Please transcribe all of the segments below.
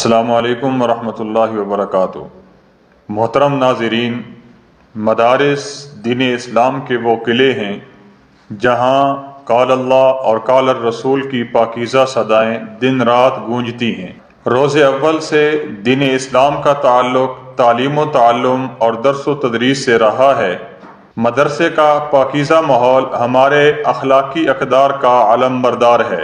السلام علیکم ورحمۃ اللہ وبرکاتہ۔ محترم ناظرین، مدارس دین اسلام کے وہ قلعے ہیں جہاں قال اللہ اور قال الرسول کی پاکیزہ صدائیں دن رات گونجتی ہیں۔ روز اول سے دین اسلام کا تعلق تعلیم و تعلم اور درس و تدریس سے رہا ہے۔ مدرسے کا پاکیزہ ماحول ہمارے اخلاقی اقدار کا علم بردار ہے،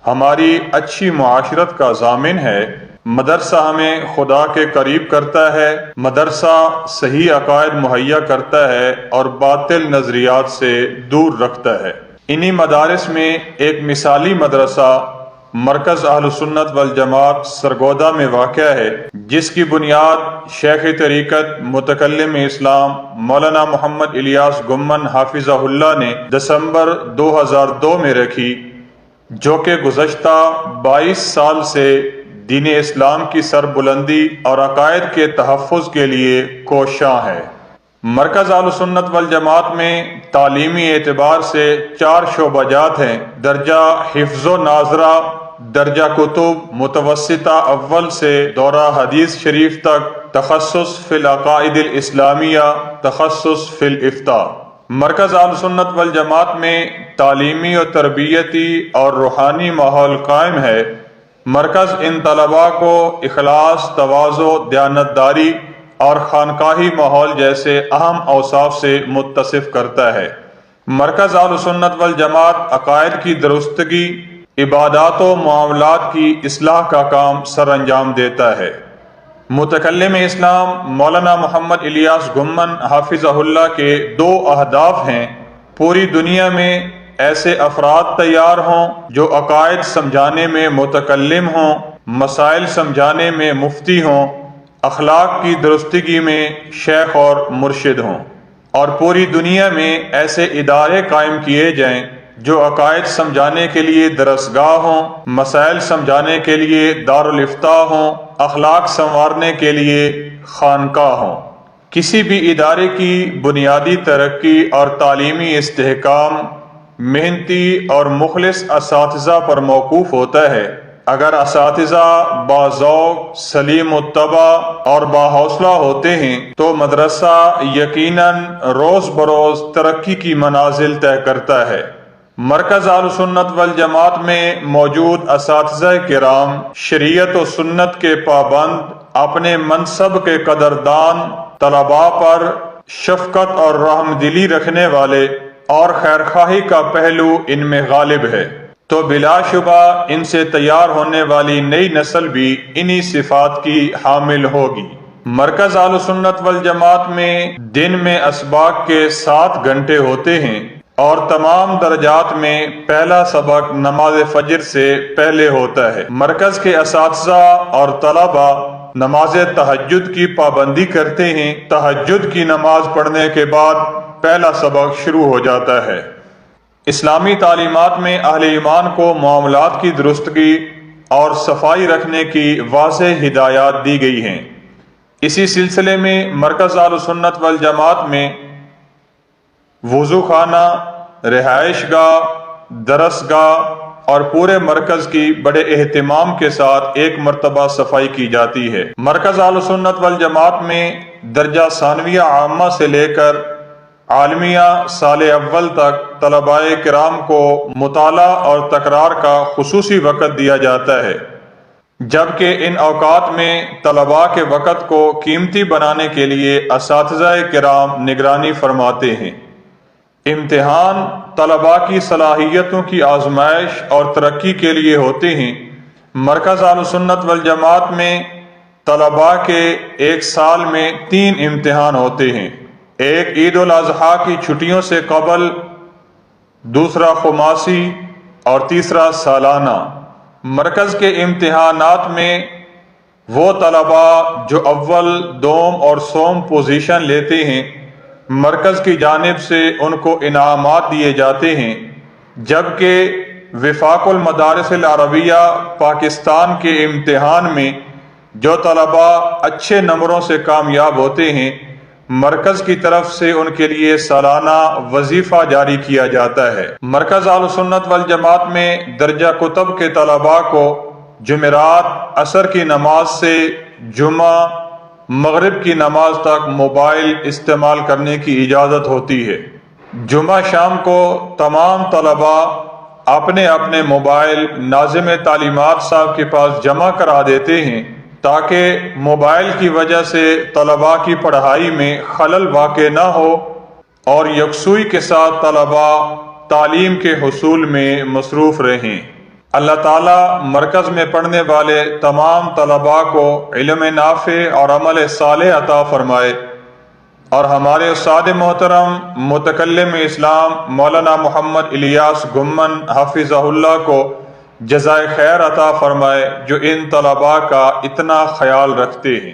ہماری اچھی معاشرت کا ضامن ہے۔ مدرسہ ہمیں خدا کے قریب کرتا ہے، مدرسہ صحیح عقائد مہیا کرتا ہے اور باطل نظریات سے دور رکھتا ہے۔ انہی مدارس میں ایک مثالی مدرسہ مرکز اہل سنت والجماعت سرگودا میں واقع ہے، جس کی بنیاد شیخ طریقت متکلم اسلام مولانا محمد الیاس گمن حافظہ اللہ نے دسمبر 2002 میں رکھی، جو کہ گزشتہ 22 سال سے دین اسلام کی سربلندی اور عقائد کے تحفظ کے لیے کوشاں ہے۔ مرکز اہل سنت والجماعت میں تعلیمی اعتبار سے 4 شعبہ جات ہیں: درجہ حفظ و ناظرہ، درجہ کتب متوسطہ اول سے دورہ حدیث شریف تک، تخصص فی العقائد الاسلامیہ، تخصص فی الافتاء۔ مرکز اہل سنت والجماعت میں تعلیمی و تربیتی اور روحانی ماحول قائم ہے۔ مرکز ان طلباء کو اخلاص، تواضع، دیانتداری اور خانقاہی ماحول جیسے اہم اوصاف سے متصف کرتا ہے۔ مرکز اہل سنت والجماعت عقائد کی درستگی، عبادات و معاملات کی اصلاح کا کام سر انجام دیتا ہے۔ متکلم اسلام مولانا محمد الیاس گمن حافظہ اللہ کے 2 اہداف ہیں: پوری دنیا میں ایسے افراد تیار ہوں جو عقائد سمجھانے میں متکلم ہوں، مسائل سمجھانے میں مفتی ہوں، اخلاق کی درستگی میں شیخ اور مرشد ہوں، اور پوری دنیا میں ایسے ادارے قائم کیے جائیں جو عقائد سمجھانے کے لیے درسگاہ ہوں، مسائل سمجھانے کے لیے دارالافتاء ہوں، اخلاق سنوارنے کے لیے خانقاہ ہوں۔ کسی بھی ادارے کی بنیادی ترقی اور تعلیمی استحکام محنتی اور مخلص اساتذہ پر موقوف ہوتا ہے۔ اگر اساتذہ باذوق، سلیم الطبع اور باحوصلہ ہوتے ہیں تو مدرسہ یقیناً روز بروز ترقی کی منازل طے کرتا ہے۔ مرکز اہل سنت والجماعت میں موجود اساتذہ کرام شریعت و سنت کے پابند، اپنے منصب کے قدردان، طلباء پر شفقت اور رحم دلی رکھنے والے اور خیرخواہی کا پہلو ان میں غالب ہے، تو بلا شبہ ان سے تیار ہونے والی نئی نسل بھی انہی صفات کی حامل ہوگی۔ مرکز اہل سنت والجماعت میں دن میں اسباق کے 7 گھنٹے ہوتے ہیں اور تمام درجات میں پہلا سبق نماز فجر سے پہلے ہوتا ہے۔ مرکز کے اساتذہ اور طلباء نماز تہجد کی پابندی کرتے ہیں۔ تہجد کی نماز پڑھنے کے بعد پہلا سبق شروع ہو جاتا ہے۔ اسلامی تعلیمات میں اہل ایمان کو معاملات کی درستگی اور صفائی رکھنے کی واضح ہدایات دی گئی ہیں۔ اسی سلسلے میں مرکز اہل سنت والجماعت میں وضو خانہ، رہائش گاہ، درس گاہ اور پورے مرکز کی بڑے اہتمام کے ساتھ ایک مرتبہ صفائی کی جاتی ہے۔ مرکز اہل سنت والجماعت میں درجہ ثانویہ عامہ سے لے کر عالمیہ سال اول تک طلباء کرام کو مطالعہ اور تکرار کا خصوصی وقت دیا جاتا ہے، جبکہ ان اوقات میں طلباء کے وقت کو قیمتی بنانے کے لیے اساتذہ کرام نگرانی فرماتے ہیں۔ امتحان طلباء کی صلاحیتوں کی آزمائش اور ترقی کے لیے ہوتے ہیں۔ مرکز اہل سنت والجماعت میں طلباء کے ایک سال میں 3 امتحان ہوتے ہیں: ایک عید الاضحیٰ کی چھٹیوں سے قبل، دوسرا خماسی اور تیسرا سالانہ۔ مرکز کے امتحانات میں وہ طلباء جو اول، دوم اور سوم پوزیشن لیتے ہیں، مرکز کی جانب سے ان کو انعامات دیے جاتے ہیں، جبکہ وفاق المدارس العربیہ پاکستان کے امتحان میں جو طلباء اچھے نمبروں سے کامیاب ہوتے ہیں، مرکز کی طرف سے ان کے لیے سالانہ وظیفہ جاری کیا جاتا ہے۔ مرکز اہل سنت والجماعت میں درجہ کتب کے طلباء کو جمعرات عصر کی نماز سے جمعہ مغرب کی نماز تک موبائل استعمال کرنے کی اجازت ہوتی ہے۔ جمعہ شام کو تمام طلباء اپنے اپنے موبائل ناظم تعلیمات صاحب کے پاس جمع کرا دیتے ہیں تاکہ موبائل کی وجہ سے طلباء کی پڑھائی میں خلل واقع نہ ہو اور یکسوئی کے ساتھ طلباء تعلیم کے حصول میں مصروف رہیں۔ اللہ تعالیٰ مرکز میں پڑھنے والے تمام طلباء کو علم نافع اور عمل صالح عطا فرمائے، اور ہمارے استاد محترم متکلم اسلام مولانا محمد الیاس گھمن حفظہ اللہ کو جزائے خیر عطا فرمائے جو ان طلباء کا اتنا خیال رکھتے ہیں۔